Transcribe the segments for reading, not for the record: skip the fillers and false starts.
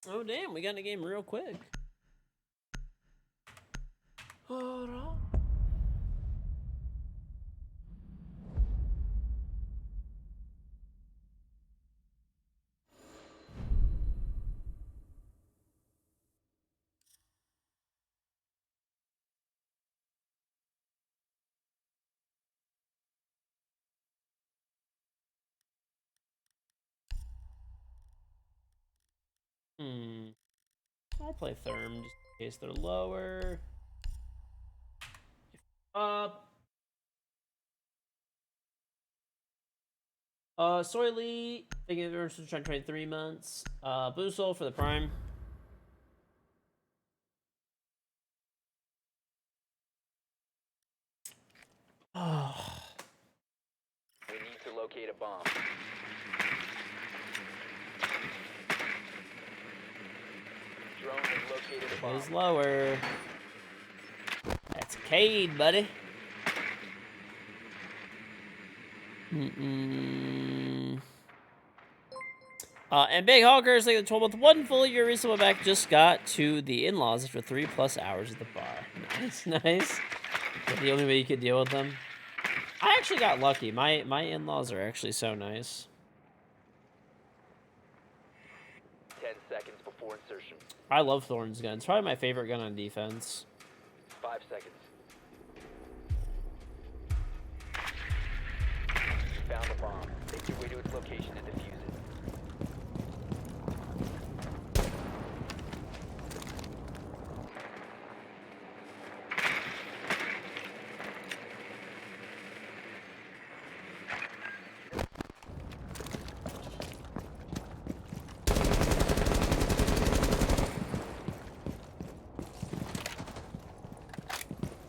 Oh, damn, we got in the game real quick. Hold on. I'll play Therm just in case they're lower. Up. Soy Lee, thinking of trying to trade 3 months. Blue Soul for the Prime. Oh. We need to locate a bomb. Drone has located a bomb. Is lower. That's Cade, buddy. And Big Hoggers, like the 12 month, one full year recently back, just got to the in-laws after 3+ hours at the bar. Nice, nice. That's the only way you could deal with them. I actually got lucky. My in-laws are actually so nice. 10 seconds before insertion. I love Thorn's gun. It's probably my favorite gun on defense. 5 seconds. You found the bomb. Make your way to its location and defuse it.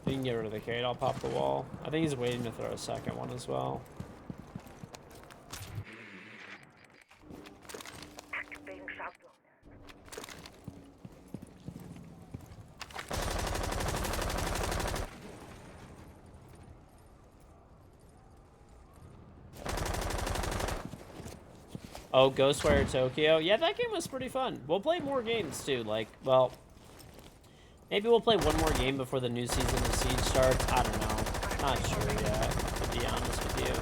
If you can get rid of the Cade, I'll pop the wall. I think he's waiting to throw a second one as well. Activating shot zone. Oh, Ghostwire Tokyo. Yeah, that game was pretty fun. We'll play more games too. Like, well, maybe we'll play one more game before the new season of Siege starts. I don't know. Not sure yet, to be honest with you.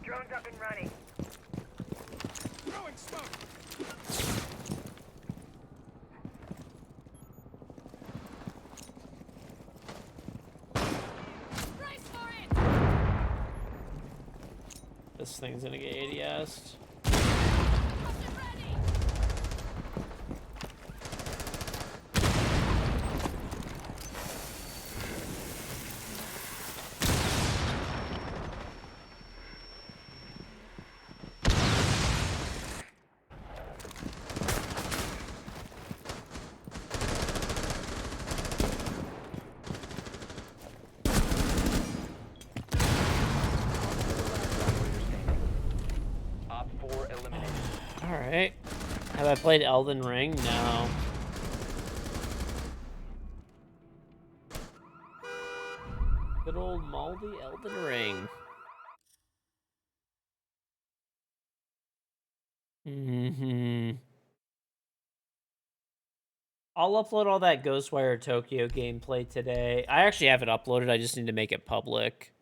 Drone's up and running. Throwing smoke. Brace for it! This thing's gonna get ADS'd. Cluster ready! Op 4 eliminated. Alright. Have I played Elden Ring? No. Good old moldy Elden Ring. I'll upload all that Ghostwire Tokyo gameplay today. I actually have it uploaded. I just need to make it public.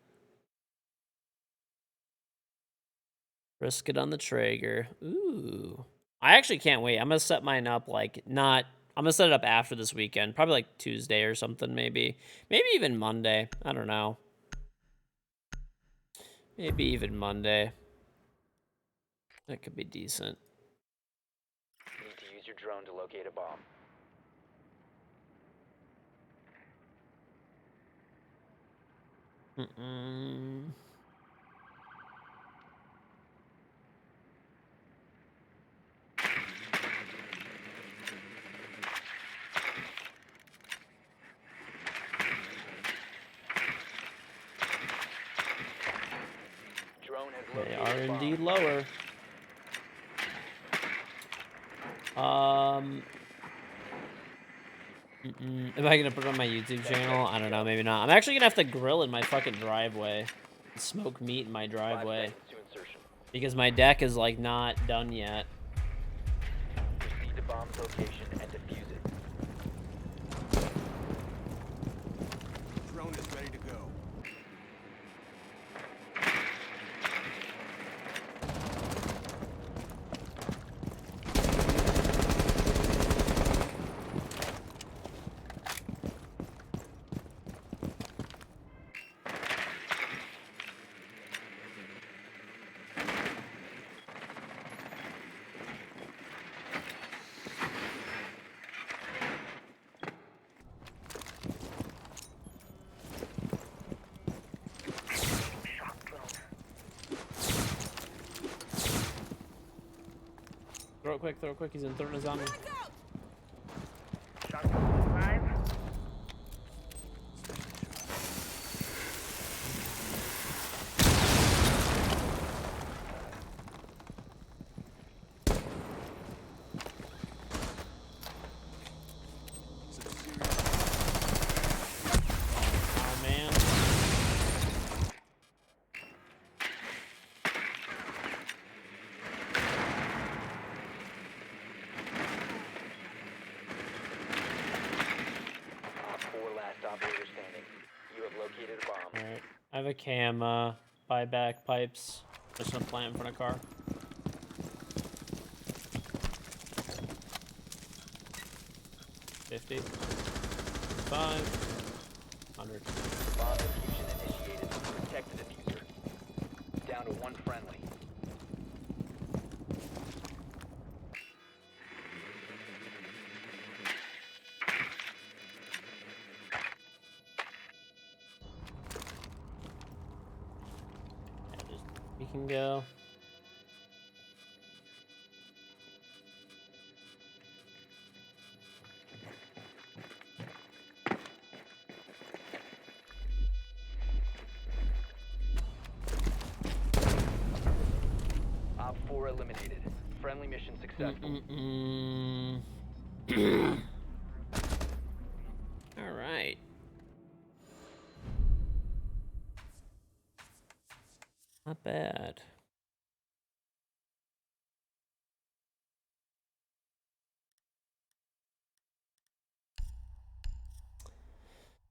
Risk it on the Traeger. Ooh. I actually can't wait. I'm going to set mine up like not... I'm going to set it up after this weekend. Probably like Tuesday or something maybe. Maybe even Monday. I don't know. Maybe even Monday. That could be decent. You need to use your drone to locate a bomb. lower. Am I gonna put it on my YouTube channel? I don't know, maybe not. I'm actually gonna have to grill in my fucking driveway. Smoke meat in my 5 driveway. seconds to insertion. Because my deck is like not done yet. Proceed to bomb's location and defuse it. Drone is ready to go. Shock drone. Throw it quick, he's in throwing his on me. Frag out! Shock drone live. Some serious. Oh man. Op 4 last operator standing. You have located a bomb. Alright. I have a cam, buyback pipes. Just gonna plant in front of car. $50. $5. $100. Bomb diffusion initiated. Protect the diffuser. Down to 1 friendly. Yeah, we can go. Op 4 eliminated. Friendly mission successful. All right. Not bad.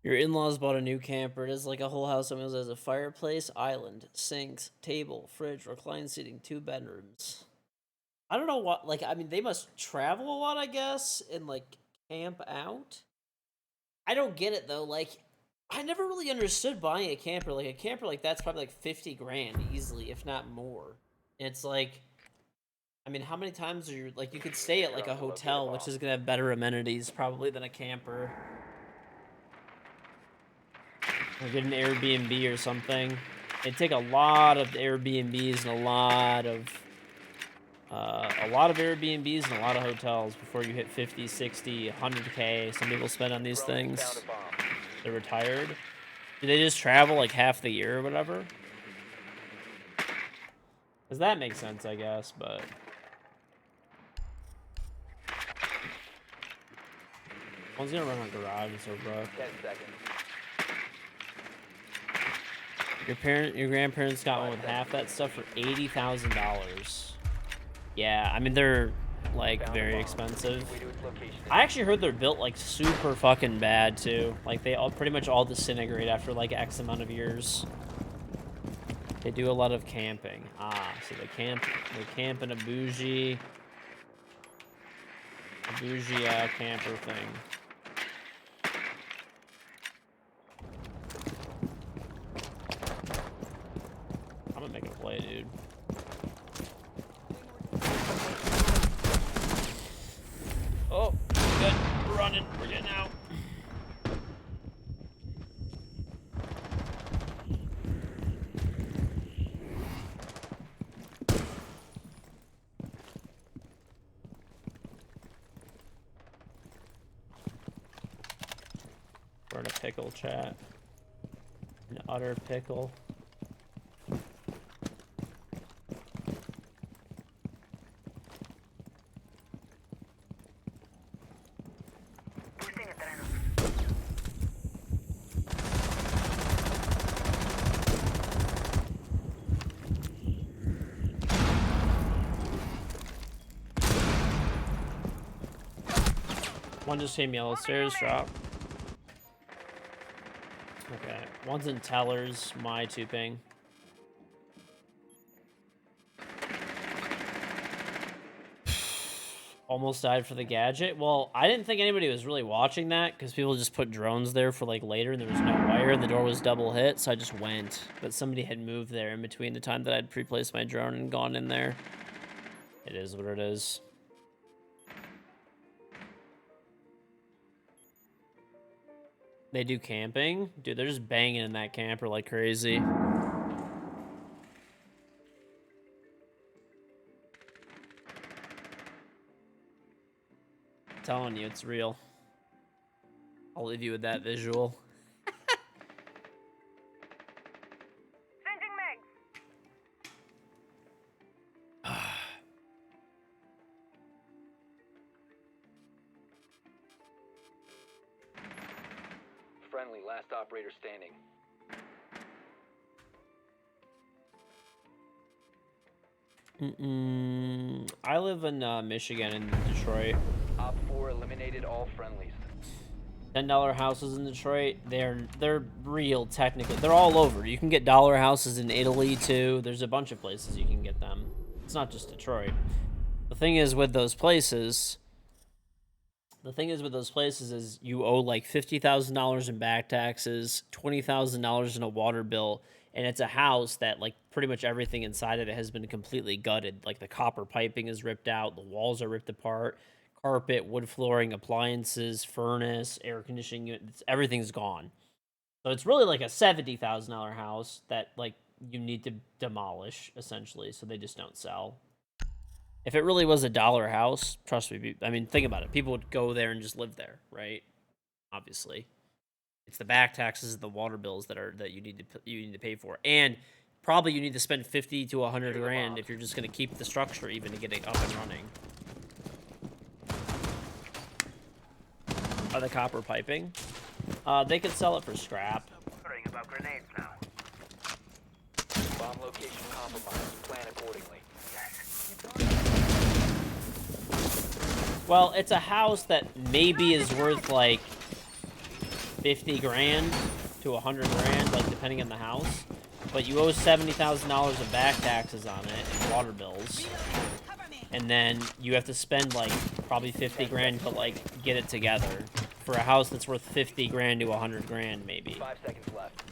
Your in-laws bought a new camper. It is like a whole house on wheels. It has a fireplace, island, sinks, table, fridge, reclined seating, 2 bedrooms. I don't know what, like, I mean, they must travel a lot, I guess, and, like, camp out. I don't get it, though. Like, I never really understood buying a camper. Like, a camper like that's probably, like, 50 grand easily, if not more. And it's like, I mean, how many times are you, like, you could stay at, like, a hotel, which is going to have better amenities, probably, than a camper. Or get an Airbnb or something. It'd take a lot of Airbnbs and a lot of Airbnbs and a lot of hotels before you hit 50, 60, 100K. Some people spend on these Drone has things. found a bomb. They're retired. Do they just travel like half the year or whatever? Does that make sense, I guess, but... One's gonna run on garage, so bro. 10 seconds. Your grandparents got one with half that stuff for $80,000. Yeah, I mean they're like Found a very bomb. expensive. Way to its location. I actually heard they're built like super fucking bad too. Like they all pretty much all disintegrate after like X amount of years. They do a lot of camping. Ah, so they camp in a bougie camper thing. I'm gonna make a play, dude. Oh, good. We're running. We're getting out. We're in a pickle, chat. An utter pickle. One just came yellow stairs drop. Okay, one's in tellers, my 2 ping. Almost died for the gadget. Well, I didn't think anybody was really watching that because people just put drones there for like later and there was no wire and the door was double hit, so I just went. But somebody had moved there in between the time that I'd pre-placed my drone and gone in there. It is what it is. They do camping? Dude, they're just banging in that camper like crazy. I'm telling you, it's real. I'll leave you with that visual. Changing mags. Friendly, last operator standing. I live in Michigan and Detroit. Op 4 eliminated all friendlies. $10 houses in Detroit, they're real technically. They're all over. You can get dollar houses in Italy too. There's a bunch of places you can get them. It's not just Detroit. The thing is with those places is you owe like $50,000 in back taxes, $20,000 in a water bill, and it's a house that like pretty much everything inside of it has been completely gutted. Like the copper piping is ripped out, the walls are ripped apart, carpet, wood flooring, appliances, furnace, air conditioning units, everything's gone. So it's really like a $70,000 house that like you need to demolish essentially, so they just don't sell. If it really was a dollar house, trust me, I mean, think about it. People would go there and just live there, right? Obviously. It's the back taxes and the water bills that you need to pay for. And probably you need to spend 50 to 100 grand if you're just going to keep the structure even to get it up and running. Are the copper piping? They could sell it for scrap. Worrying about grenades now. Bomb location compromised. Plan accordingly. Well, it's a house that maybe is worth like 50 grand to 100 grand, like depending on the house. But you owe $70,000 of back taxes on it and water bills. And then you have to spend like probably 50 grand to like get it together for a house that's worth 50 grand to 100 grand maybe. 5 seconds left.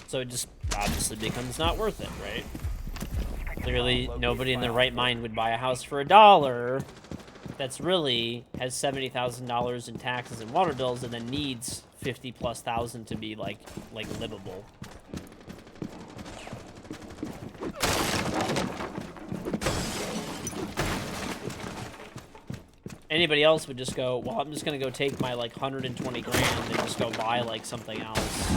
So it just obviously becomes not worth it, right? Clearly nobody in their right mind would buy a house for $1 that's really has $70,000 in taxes and water bills and then needs 50+ thousand to be like livable. Anybody else would just go, well, I'm just gonna go take my like 120 grand and just go buy like something else.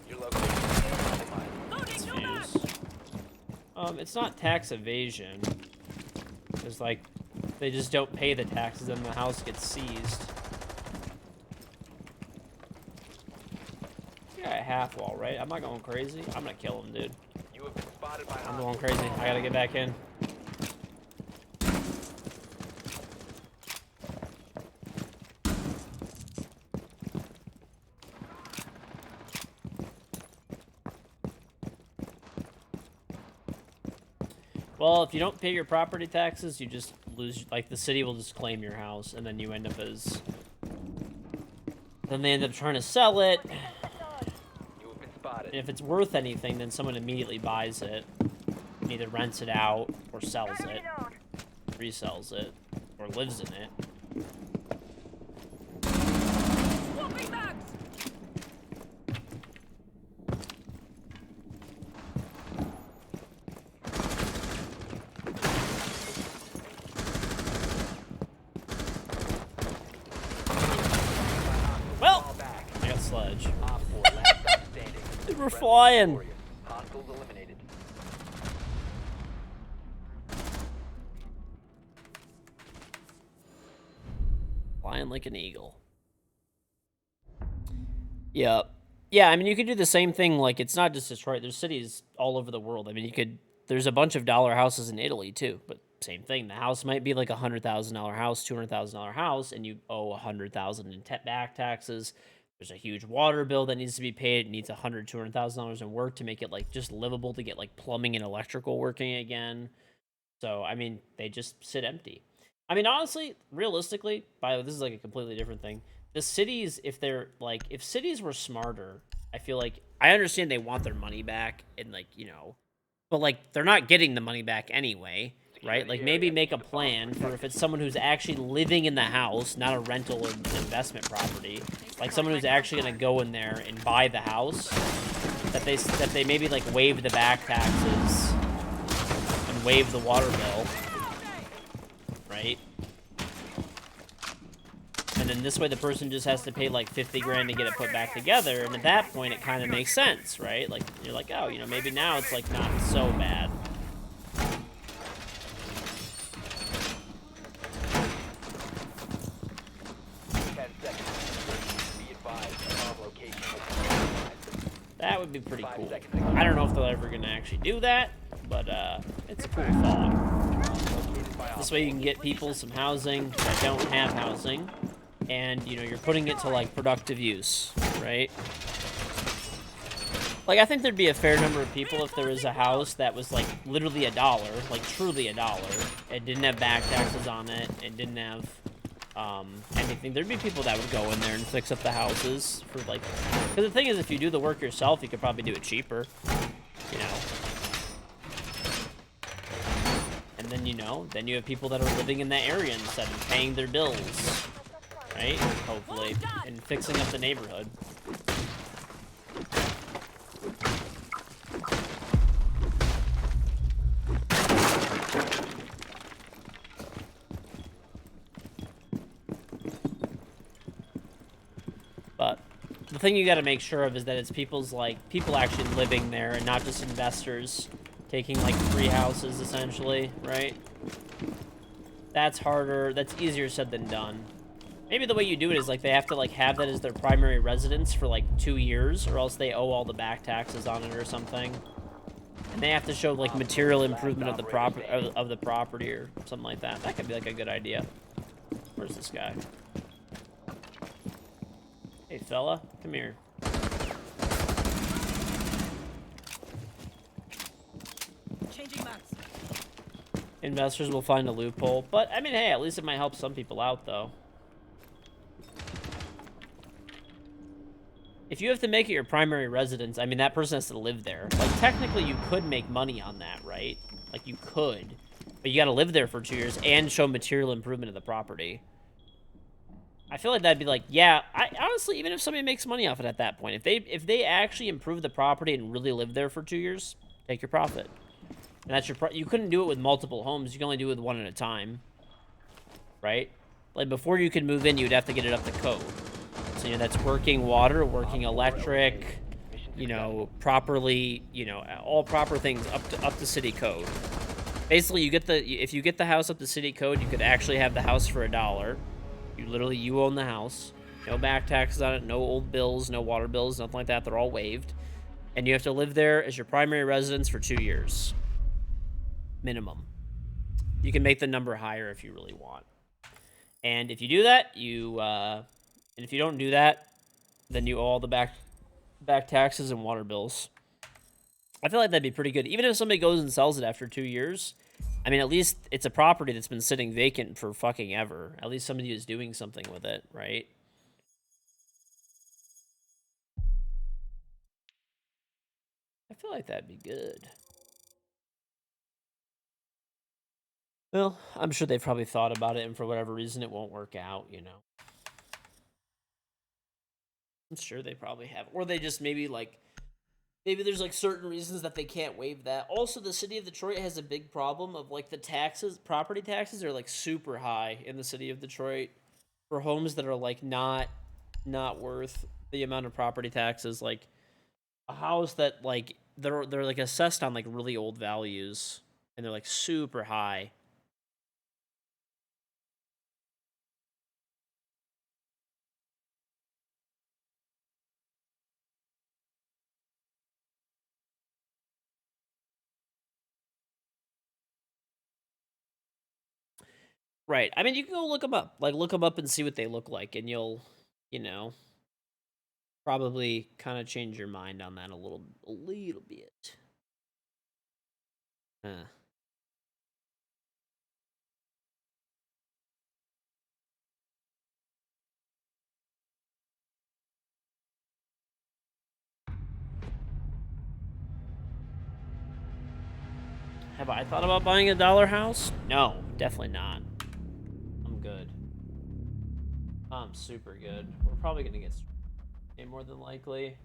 Your location is compromised. It's not tax evasion. It's like they just don't pay the taxes and the house gets seized. Yeah, a half wall, right? I'm not going crazy. I'm gonna kill him, dude. You have been spotted by I'm going crazy. I gotta get back in. Well, if you don't pay your property taxes, you just lose, like, the city will just claim your house, and then you end up as... Then they end up trying to sell it. You have been spotted. And if it's worth anything, then someone immediately buys it. And either rents it out, or sells it, resells it, or lives in it. Swapping bags! Well, I got sledge. Op 4 last stop standing. Dude, we're Friendly flying. victorious. Hostiles eliminated. Flying like an eagle. Yep. Yeah, I mean, you could do the same thing. Like, it's not just Detroit. There's cities all over the world. I mean, you could. There's a bunch of dollar houses in Italy too, but same thing. The house might be like $100,000 house, $200,000 house, and you owe $100,000 in back taxes. There's a huge water bill that needs to be paid. It needs $200,000 in work to make it like just livable, to get like plumbing and electrical working again. So I mean, they just sit empty. I mean, honestly, realistically, this is like a completely different thing. The cities, if cities were smarter, I feel like I understand they want their money back and but like they're not getting the money back anyway, right? Like maybe make a plan for if it's someone who's actually living in the house, not a rental or investment property, like someone who's actually gonna go in there and buy the house, that they maybe like waive the back taxes and waive the water bill, right? And then this way the person just has to pay like 50 grand to get it put back together, and at that point it kind of makes sense, right? Like you're like, oh, maybe now it's like not so bad. That would be pretty cool. I don't know if they're ever gonna actually do that, but it's a cool thought. This way you can get people some housing that don't have housing, and you're putting it to like productive use, right? Like I think there'd be a fair number of people if there was a house that was like literally $1, like truly $1. It didn't have back taxes on it. It didn't have anything. There'd be people that would go in there and fix up the houses for like. Because the thing is, if you do the work yourself, you could probably do it cheaper, And then you have people that are living in that area instead of paying their bills, right? Hopefully, and fixing up the neighborhood. But the thing you got to make sure of is that it's people actually living there and not just investors taking like free houses essentially, right? That's harder. That's easier said than done. Maybe the way you do it is like they have to like have that as their primary residence for like 2 years, or else they owe all the back taxes on it or something. And they have to show like material improvement of the property or something like that. That could be like a good idea. Where's this guy? Hey fella, come here. Changing maps. Investors will find a loophole, but I mean, hey, at least it might help some people out though. If you have to make it your primary residence, I mean, that person has to live there. Like, technically, you could make money on that, right? Like, you could. But you gotta live there for 2 years and show material improvement of the property. I feel like that'd be like, yeah, honestly, even if somebody makes money off it at that point, if they actually improve the property and really live there for 2 years, take your profit. And that's you couldn't do it with multiple homes. You can only do it with one at a time. Right? Like, before you could move in, you'd have to get it up to code. So, that's working water, working electric, properly, all proper things up to city code. Basically, if you get the house up to city code, you could actually have the house for $1. You own the house. No back taxes on it, no old bills, no water bills, nothing like that. They're all waived. And you have to live there as your primary residence for 2 years. Minimum. You can make the number higher if you really want. And if you do that, and if you don't do that, then you owe all the back taxes and water bills. I feel like that'd be pretty good. Even if somebody goes and sells it after 2 years, I mean, at least it's a property that's been sitting vacant for fucking ever. At least somebody is doing something with it, right? I feel like that'd be good. Well, I'm sure they've probably thought about it, and for whatever reason, it won't work out, I'm sure they probably have. Or they just maybe there's like certain reasons that they can't waive that. Also, the city of Detroit has a big problem of like the property taxes are like super high in the city of Detroit for homes that are like not worth the amount of property taxes. Like a house that like they're like assessed on like really old values, and they're like super high. Right. I mean, you can go look them up. Like, look them up and see what they look like, and you'll, you know, probably kind of change your mind on that a little bit. Huh. Have I thought about buying a dollar house? No, definitely not. I'm good. I'm super good. We're probably gonna get more than likely.